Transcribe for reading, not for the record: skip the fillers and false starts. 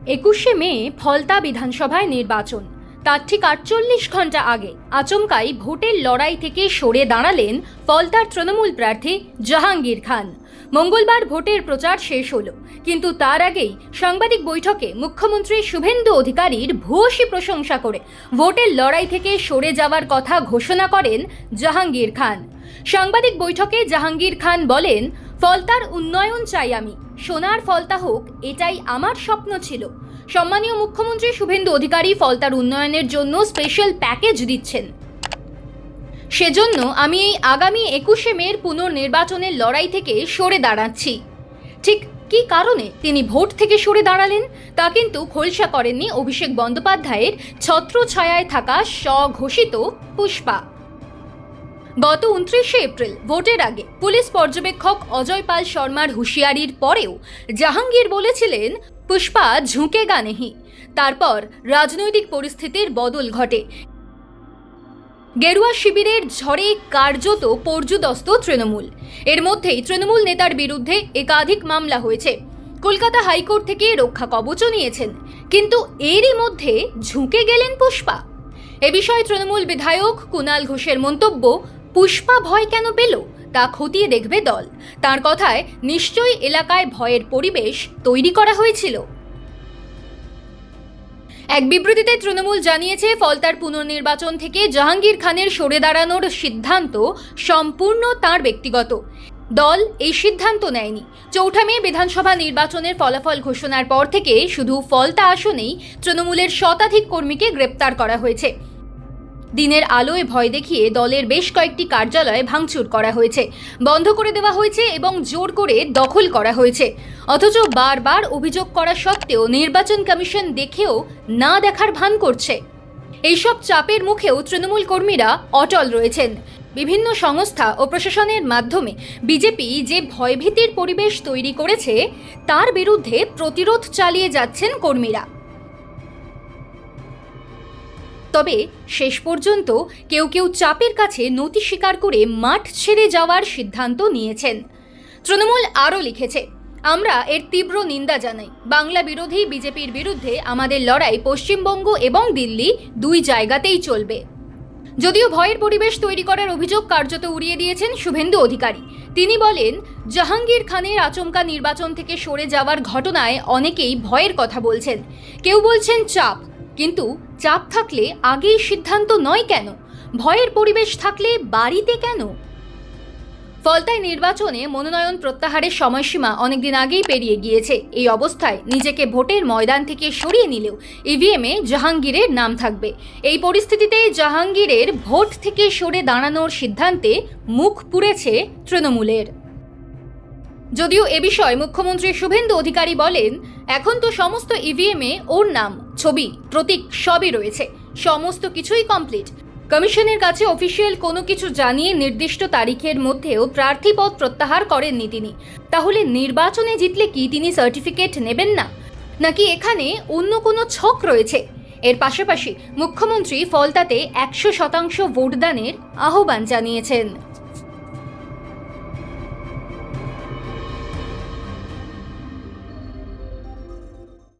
21শে মে ফলতা বিধানসভায় নির্বাচন। তার ঠিক 48 ঘন্টা আগে আচমকাই ভোটের লড়াই থেকে সরে দাঁড়ালেন ফলতার তৃণমূল প্রার্থী জাহাঙ্গীর খান। মঙ্গলবার ভোটের প্রচার শেষ হলো, কিন্তু তার আগেই সাংবাদিক বৈঠকে মুখ্যমন্ত্রী শুভেন্দু অধিকারীর ভূয়সী প্রশংসা করে ভোটের লড়াই থেকে সরে যাওয়ার কথা ঘোষণা করেন জাহাঙ্গীর খান। সাংবাদিক বৈঠকে জাহাঙ্গীর খান বলেন, ফলতার উন্নয়ন চাই আমি, সোনার ফলতা হোক, এটাই আমার স্বপ্ন ছিল। সম্মানীয় মুখ্যমন্ত্রী শুভেন্দু অধিকারী ফলতার উন্নয়নের জন্য স্পেশাল প্যাকেজ দিচ্ছেন। সেজন্য আমি এই আগামী 21শে মের পুনর্নির্বাচনের লড়াই থেকে সরে দাঁড়াচ্ছি। ঠিক কী কারণে তিনি ভোট থেকে সরে দাঁড়ালেন তা কিন্তু খোলসা করেননি অভিষেক বন্দ্যোপাধ্যায়ের ছত্রছায়ায় থাকা স্বঘোষিত পুষ্পা। গত 29শে এপ্রিল ভোটের আগে পুলিশ পর্যবেক্ষক অজয় পাল শর্মার হুঁশিয়ারির পরেও জাহাঙ্গীর বলেছিলেন, পুষ্পা ঝুঁকেগা নেহি। তারপর রাজনৈতিক পরিস্থিতির বদল ঘটে। গেরুয়া শিবিরের ঝড়ে কার্যত পর্যুদস্ত তৃণমূল। এর মধ্যেই তৃণমূল নেতার বিরুদ্ধে একাধিক মামলা হয়েছে। কলকাতা হাইকোর্ট থেকে রক্ষা কবচও নিয়েছেন, কিন্তু এরই মধ্যে ঝুঁকে গেলেন পুষ্পা। এ বিষয়ে তৃণমূল বিধায়ক কুণাল ঘোষের মন্তব্য, পুষ্পা ভয় কেন পেল তা খতিয়ে দেখবে দল। তার কথায় নিশ্চয়ই এলাকায় ভয়ের পরিবেশ তৈরি করা হয়েছিল। এক বিবৃতিতে তৃণমূল জানিয়েছে, ফলতার পুনর্নির্বাচন থেকে জাহাঙ্গীর খানের সরে দাঁড়ানোর সিদ্ধান্ত সম্পূর্ণ তাঁর ব্যক্তিগত। দল এই সিদ্ধান্ত নেয়নি। 4 মে বিধানসভা নির্বাচনের ফলাফল ঘোষণার পর থেকে শুধু ফলতা আসনেই তৃণমূলের শতাধিক কর্মীকে গ্রেপ্তার করা হয়েছে। দিনের আলোয় ভয় দেখিয়ে দলের বেশ কয়েকটি কার্যালয় ভাঙচুর করা হয়েছে, বন্ধ করে দেওয়া হয়েছে এবং জোর করে দখল করা হয়েছে। অথচ বারবার অভিযোগ করা সত্ত্বেও নির্বাচন কমিশন দেখেও না দেখার ভান করছে। এইসব চাপের মুখেও তৃণমূল কর্মীরা অটল রয়েছেন। বিভিন্ন সংস্থা ও প্রশাসনের মাধ্যমে বিজেপি যে ভয়ভীতির পরিবেশ তৈরি করেছে তার বিরুদ্ধে প্রতিরোধ চালিয়ে যাচ্ছেন কর্মীরা। তবে শেষ পর্যন্ত কেউ কেউ চাপের কাছে নতি স্বীকার করে মাঠ ছেড়ে যাওয়ার সিদ্ধান্ত নিয়েছেন। তৃণমূল আরও লিখেছে, আমরা এর তীব্র নিন্দা জানাই। বাংলা বিরোধী বিজেপির বিরুদ্ধে আমাদের লড়াই পশ্চিমবঙ্গ এবং দিল্লি 2 জায়গাতেই চলবে। যদিও ভয়ের পরিবেশ তৈরি করার অভিযোগ কার্যত উড়িয়ে দিয়েছেন শুভেন্দু অধিকারী। তিনি বলেন, জাহাঙ্গীর খানের আচমকা নির্বাচন থেকে সরে যাওয়ার ঘটনায় অনেকেই ভয়ের কথা বলছেন। কেউ বলছেন চাপ, কিন্তু চাপ থাকলে আগেই সিদ্ধান্ত নয় কেন? ভয়ের পরিবেশ থাকলে বাড়িতে কেন? ফলতায় নির্বাচনে মনোনয়ন প্রত্যাহারের সময়সীমা অনেকদিন আগেই পেরিয়ে গিয়েছে। এই অবস্থায় নিজেকে ভোটের ময়দান থেকে সরিয়ে নিলেও ইভিএমে জাহাঙ্গীরের নাম থাকবে। এই পরিস্থিতিতে জাহাঙ্গীরের ভোট থেকে সরে দাঁড়ানোর সিদ্ধান্তে মুখ পুড়েছে তৃণমূলের। যদিও এ বিষয়ে মুখ্যমন্ত্রী শুভেন্দু অধিকারী বলেন, এখন তো সমস্ত ইভিএমে ওর নাম, ছবি, প্রতীক সবই রয়েছে, সমস্ত কিছুই কমপ্লিট। কমিশনের কাছে অফিসিয়াল কোনো কিছু জানিয়ে নির্দিষ্ট তারিখের মধ্যেও প্রার্থীপদ প্রত্যাহার করেননি তিনি। তাহলে নির্বাচনে জিতলে কি তিনি সার্টিফিকেট নেবেন না, নাকি এখানে অন্য কোনো ছক রয়েছে? এর পাশাপাশি মুখ্যমন্ত্রী ফলতাতে 100% ভোটদানের আহ্বান জানিয়েছেন।